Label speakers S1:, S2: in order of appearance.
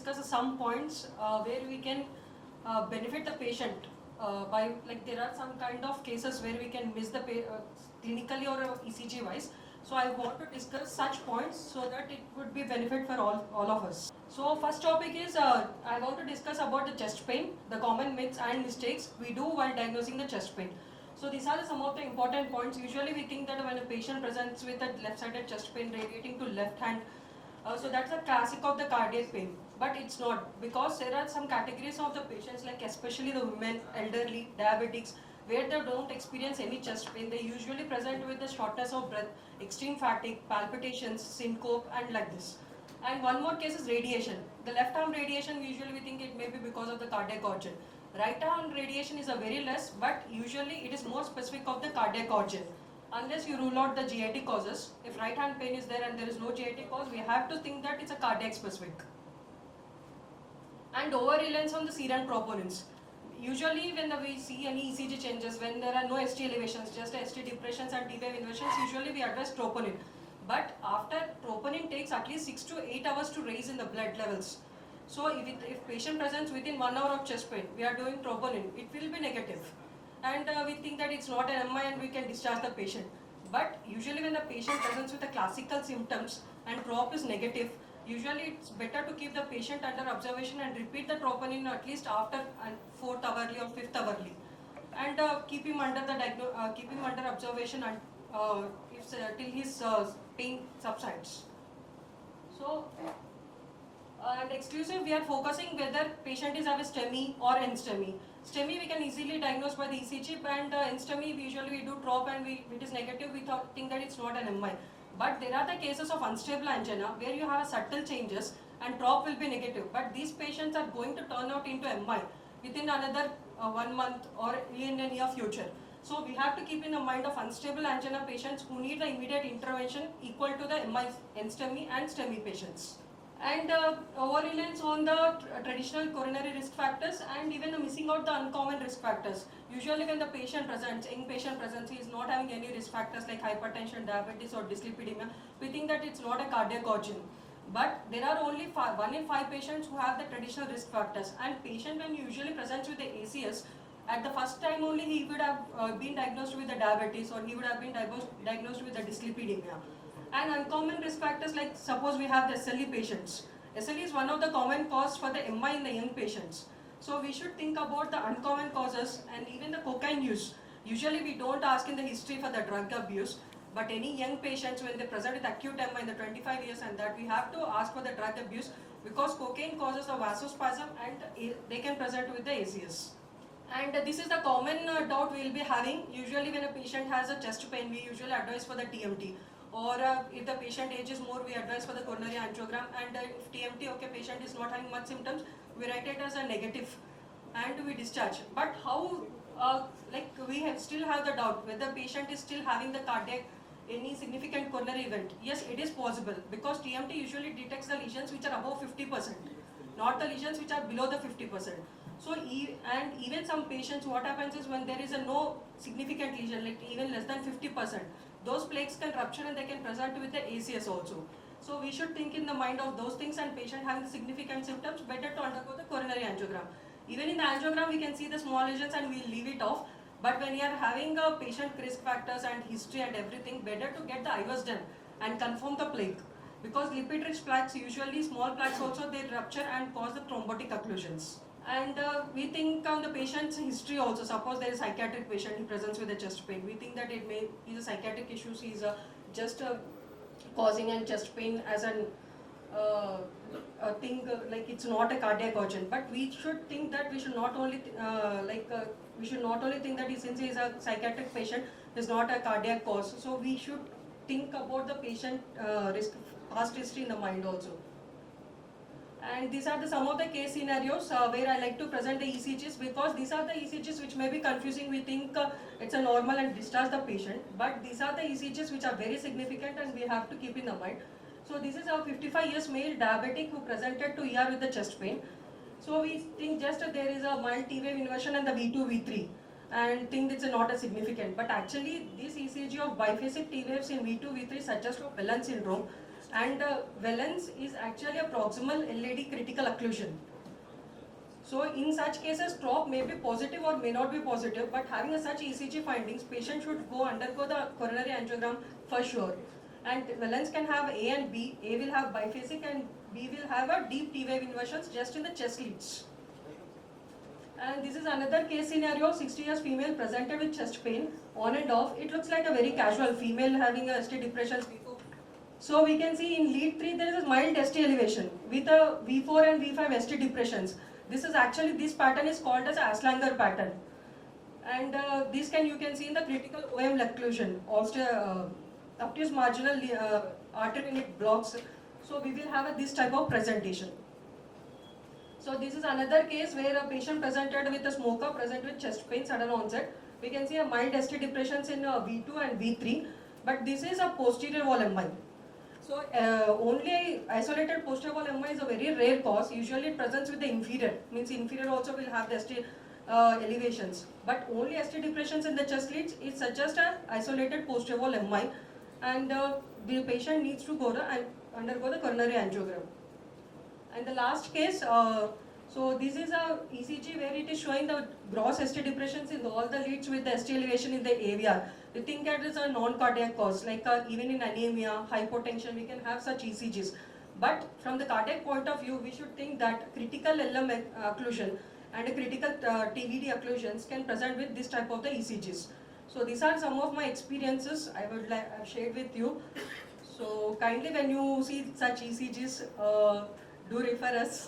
S1: discuss some points where we can benefit the patient by, like, there are some kind of cases where we can miss the clinically or ECG wise. So I want to discuss such points so that it would be benefit for all of us. So first topic is I want to discuss about the chest pain, the common myths and mistakes we do while diagnosing the chest pain. So these are some of the important points. Usually we think that when a patient presents with a left-sided chest pain radiating to left hand, so that's a classic of the cardiac pain. But it's not, because there are some categories of the patients, like especially the women, elderly, diabetics, where they don't experience any chest pain. They usually present with the shortness of breath, extreme fatigue, palpitations, syncope, and like this. And one more case is radiation. The left arm radiation, usually we think it may be because of the cardiac origin. Right arm radiation is a very less, but usually it is more specific of the cardiac origin. Unless you rule out the GIT causes, if right hand pain is there and there is no GIT cause, we have to think that it's a cardiac specific. And over reliance on the serum troponins. Usually when we see any ECG changes, when there are no ST elevations, just ST depressions and T-wave inversions, usually we advise troponin. But after troponin takes at least 6 to 8 hours to raise in the blood levels. So if patient presents within 1 hour of chest pain, we are doing troponin, it will be negative. And we think that it's not an MI and we can discharge the patient. But usually when the patient presents with the classical symptoms and trop is negative, usually it's better to keep the patient under observation and repeat the troponin at least after 4th hourly or 5th hourly. And keep him under observation and till his pain subsides. So, and exclusive, we are focusing whether patient is have a STEMI or NSTEMI. STEMI we can easily diagnose by the ECG, and NSTEMI usually we do trop and it is negative, we think that it's not an MI. But there are the cases of unstable angina where you have a subtle changes and trop will be negative. But these patients are going to turn out into MI within another 1 month or in the near future. So we have to keep in the mind of unstable angina patients who need the immediate intervention equal to the MI, NSTEMI and STEMI patients. And over-reliance on the traditional coronary risk factors and even missing out the uncommon risk factors. Usually when the patient presents, young patient presents, he is not having any risk factors like hypertension, diabetes or dyslipidemia, we think that it's not a cardiac origin. But there are only 1 in 5 patients who have the traditional risk factors, and patient when usually presents with the ACS, at the first time only he would have been diagnosed with the diabetes or he would have been diagnosed with the dyslipidemia. And uncommon risk factors, like suppose we have the SLE patients. SLE is one of the common causes for the MI in the young patients. So we should think about the uncommon causes and even the cocaine use. Usually we don't ask in the history for the drug abuse, but any young patients when they present with acute MI in the 25 years and that, we have to ask for the drug abuse because cocaine causes a vasospasm and they can present with the ACS. And this is the common doubt we will be having. Usually when a patient has a chest pain, we usually advise for the TMT. Or if the patient age is more, we advise for the coronary angiogram, and if TMT, okay, patient is not having much symptoms, we write it as a negative and we discharge. But how, like we still have the doubt whether patient is still having the cardiac, any significant coronary event. Yes, it is possible because TMT usually detects the lesions which are above 50%, not the lesions which are below the 50%. So, and even some patients, what happens is when there is a no significant lesion, like even less than 50%, those plaques can rupture and they can present with the ACS also. So we should think in the mind of those things, and patient having significant symptoms, better to undergo the coronary angiogram. Even in the angiogram, we can see the small lesions and we'll leave it off. But when you are having a patient risk factors and history and everything, better to get the IVAS done and confirm the plaque. Because lipid-rich plaques, usually small plaques also, they rupture and cause the thrombotic occlusions. And we think on the patient's history also. Suppose there is a psychiatric patient, he presents with a chest pain. We think that it may is a psychiatric issue. He's just causing a chest pain as a thing like it's not a cardiac origin. But we should think that we should not only we should not only think that since he is a psychiatric patient, is not a cardiac cause. So we should think about the patient risk, past history in the mind also. And these are some of the case scenarios where I like to present the ECGs, because these are the ECGs which may be confusing. We think it's a normal and discharge the patient, but these are the ECGs which are very significant and we have to keep in the mind. So this is a 55 years male diabetic who presented to ER with the chest pain. So we think just there is a mild T-wave inversion and the V2, V3 and think it's not a significant. But actually this ECG of biphasic T-waves in V2, V3 suggests of Whelan syndrome. and valence is actually a proximal LAD critical occlusion. So in such cases, TROP may be positive or may not be positive, but having a such ECG findings, patient should go undergo the coronary angiogram for sure. And valence can have A and B. A will have biphasic and B will have a deep T wave inversions just in the chest leads. And this is another case scenario, 60 years female presented with chest pain on and off. It looks like a very casual female having a ST depressions before. So we can see in lead 3 there is a mild ST elevation with a V4 and V5 ST depressions. This pattern is called as Aslanger pattern. And this you can see in the critical OM occlusion, obtuse marginal artery blocks. So we will have this type of presentation. So this is another case where a patient presented with a smoker, present with chest pain, sudden onset. We can see a mild ST depressions in V2 and V3, but this is a posterior wall MI. So only isolated posterior wall MI is a very rare cause. Usually it presents with the inferior, means inferior also will have the ST elevations. But only ST depressions in the chest leads, it suggests an isolated posterior wall MI, and the patient needs to undergo the coronary angiogram. And the last case, so this is a ECG where it is showing the gross ST depressions in all the leads with the ST elevation in the AVR. We think that is a non-cardiac cause, like even in anemia, hypotension, we can have such ECGs. But from the cardiac point of view, we should think that critical LM occlusion and critical TVD occlusions can present with this type of the ECGs. So these are some of my experiences I would like shared with you. So kindly when you see such ECGs, do refer us.